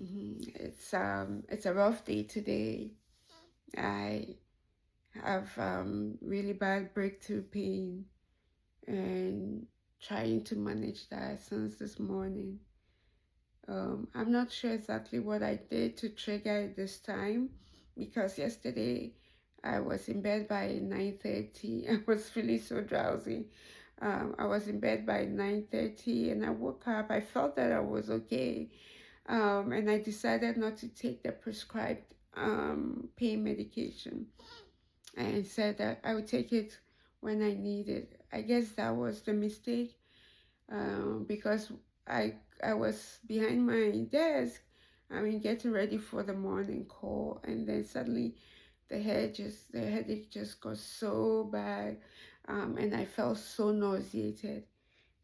It's a rough day today. I have really bad breakthrough pain and trying to manage that since this morning. I'm not sure exactly what I did to trigger it this time because yesterday I was in bed by 9:30. I was feeling so drowsy. I was in bed by 9:30 and I woke up. I felt that I was okay. And I decided not to take the prescribed pain medication and said that I would take it when I need it. I guess that was the mistake because I was behind my desk, I mean, getting ready for the morning call, and then suddenly the headache just got so bad, and I felt so nauseated.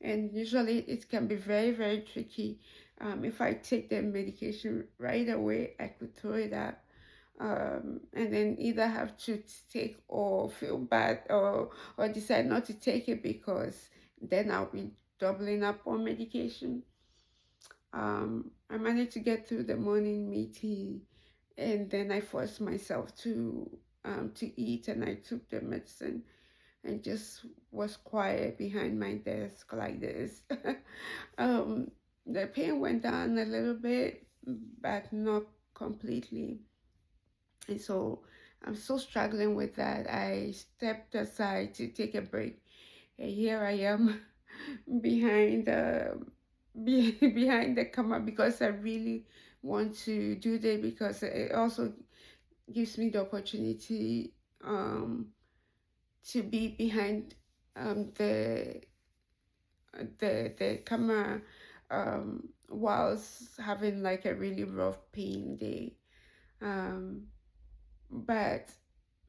And usually it can be very, very tricky. If I take the medication right away, I could throw it up. And then either have to take or feel bad or decide not to take it because then I'll be doubling up on medication. I managed to get through the morning meeting and then I forced myself to eat and I took the medicine and just was quiet behind my desk like this. um, the pain went down a little bit, but not completely. And so I'm still struggling with that. I stepped aside to take a break. And here I am behind behind the camera because I really want to do that because it also gives me the opportunity to be behind the the camera whilst having like a really rough pain day. Um, but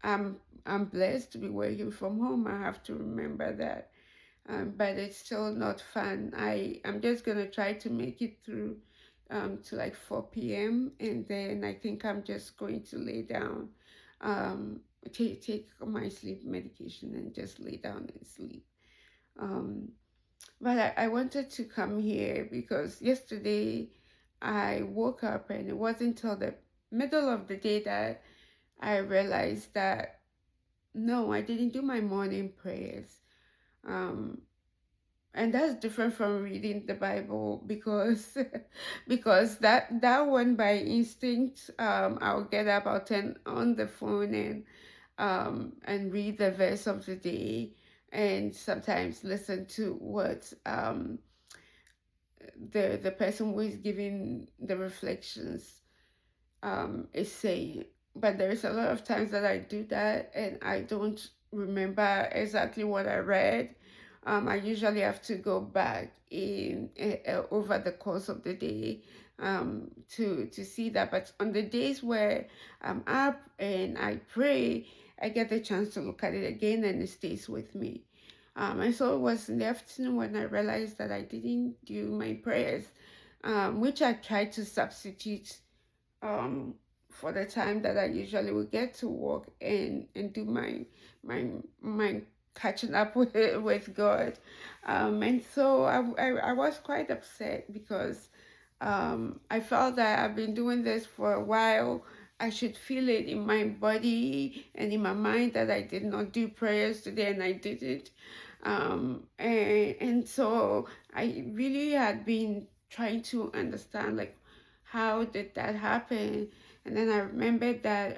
I'm I'm blessed to be working from home. I have to remember that. But it's still not fun. I'm just gonna try to make it through to like 4 p.m. and then I think I'm just going to lay down, take my sleep medication and just lay down and sleep. Um, but I wanted to come here because yesterday I woke up and it wasn't until the middle of the day that I realized that no, I didn't do my morning prayers. Um, and that's different from reading the Bible because because that one by instinct, I'll get up, I'll turn on the phone and read the verse of the day and sometimes listen to what the person who is giving the reflections is saying. But there's a lot of times that I do that and I don't remember exactly what I read. I usually have to go back in over the course of the day to see that. But on the days where I'm up and I pray, I get the chance to look at it again and it stays with me. And so it was in the afternoon when I realized that I didn't do my prayers, which I tried to substitute um, for the time that I usually would get to work and do my catching up with God. And so I was quite upset because I felt that I've been doing this for a while. I should feel it in my body and in my mind that I did not do prayers today and I did it. And so I really had been trying to understand like how did that happen. And then I remembered that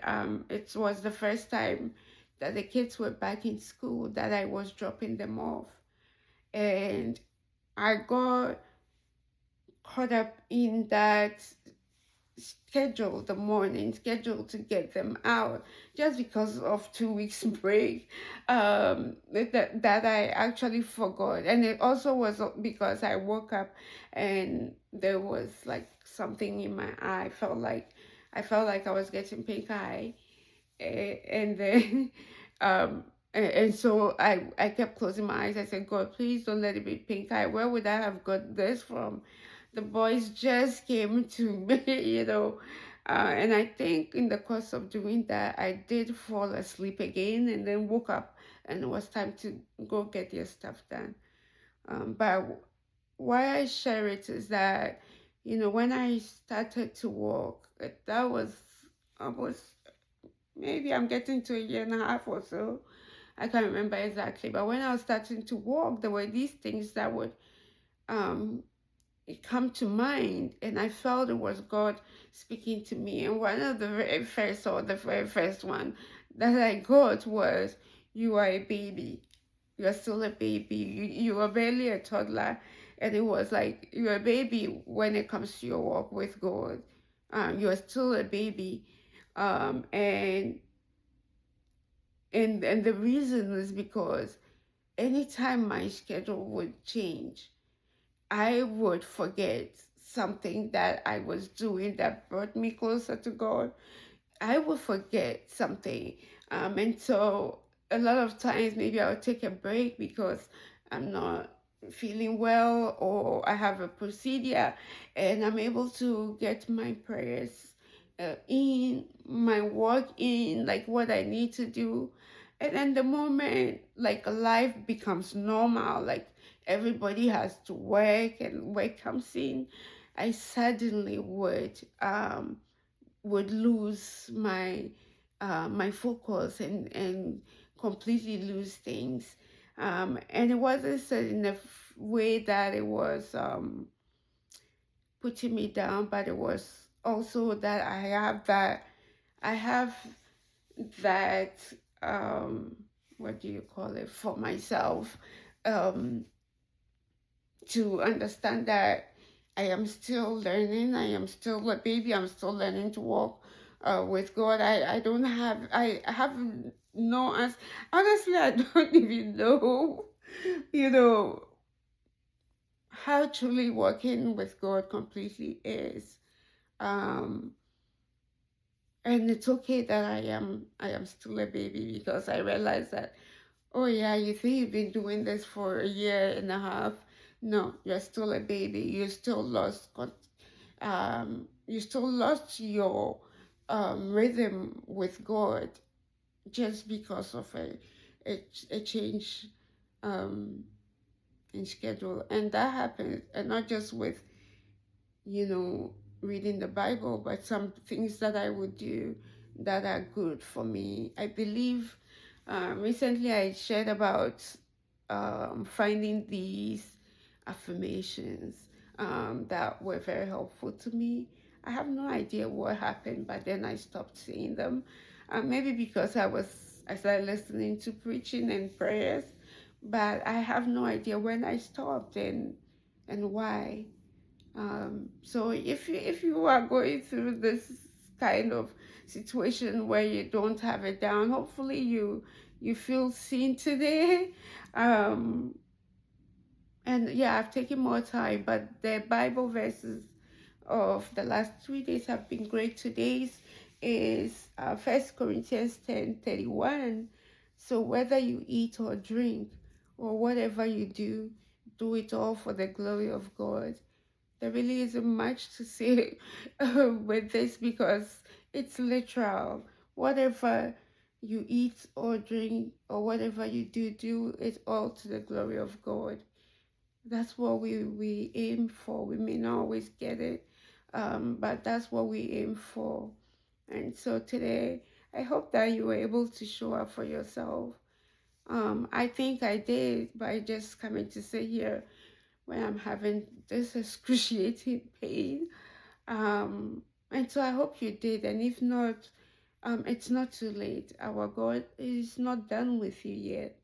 it was the first time that the kids were back in school that I was dropping them off. And I got caught up in that the morning schedule to get them out just because of 2 weeks break that I actually forgot. And it also was because I woke up and there was like something in my eye. I felt like I was getting pink eye. And then and so I kept closing my eyes. I said, God, please don't let it be pink eye. Where would I have got this from? The boys just came to me, and I think in the course of doing that, I did fall asleep again and then woke up and it was time to go get your stuff done. But why I share it is that When I started to walk, that was, I was, maybe I'm getting to a year and a half or so. I can't remember exactly. But when I was starting to walk, there were these things that would um, come to mind. And I felt it was God speaking to me. And one of the very first, or the very first one that I got was, "You are a baby. You're still a baby. You are barely a toddler." And it was like, you're a baby when it comes to your walk with God. You're still a baby. Um, and and the reason is because anytime my schedule would change, I would forget something that I was doing that brought me closer to God. I would forget something. And so a lot of times maybe I'll take a break because I'm not feeling well, or I have a procedure, and I'm able to get my prayers in, my work in, like what I need to do. And then the moment like life becomes normal, like everybody has to work and work comes in, I suddenly would lose my focus, and completely lose things. And it wasn't said in a way that it was putting me down, but it was also that I have that um, what do you call it, for myself, um, to understand that I am still learning. I am still a baby. I'm still learning to walk with God. I don't have, I have no answer. Honestly, I don't even know, you know, how truly working with God completely is. Um, and it's okay that I am still a baby, because I realize that, oh yeah, you think you've been doing this for a year and a half. No, you're still a baby. You still lost your rhythm with God, just because of a change um, in schedule. And that happens, and not just with, you know, reading the Bible, but some things that I would do that are good for me. I believe recently I shared about finding these affirmations that were very helpful to me. I have no idea what happened, but then I stopped seeing them. Maybe because I started listening to preaching and prayers, but I have no idea when I stopped and why. So if you are going through this kind of situation where you don't have it down, hopefully you feel seen today. Um, and yeah, I've taken more time, but the Bible verses of the last 3 days have been great. Today's is 1 Corinthians 10:31. So whether you eat or drink or whatever you do, do it all for the glory of God. There really isn't much to say with this, because it's literal. Whatever you eat or drink or whatever you do, do it all to the glory of God. That's what we aim for. We may not always get it, but that's what we aim for. And so today, I hope that you were able to show up for yourself. I think I did by just coming to sit here when I'm having this excruciating pain. And so I hope you did. And if not, it's not too late. Our God is not done with you yet.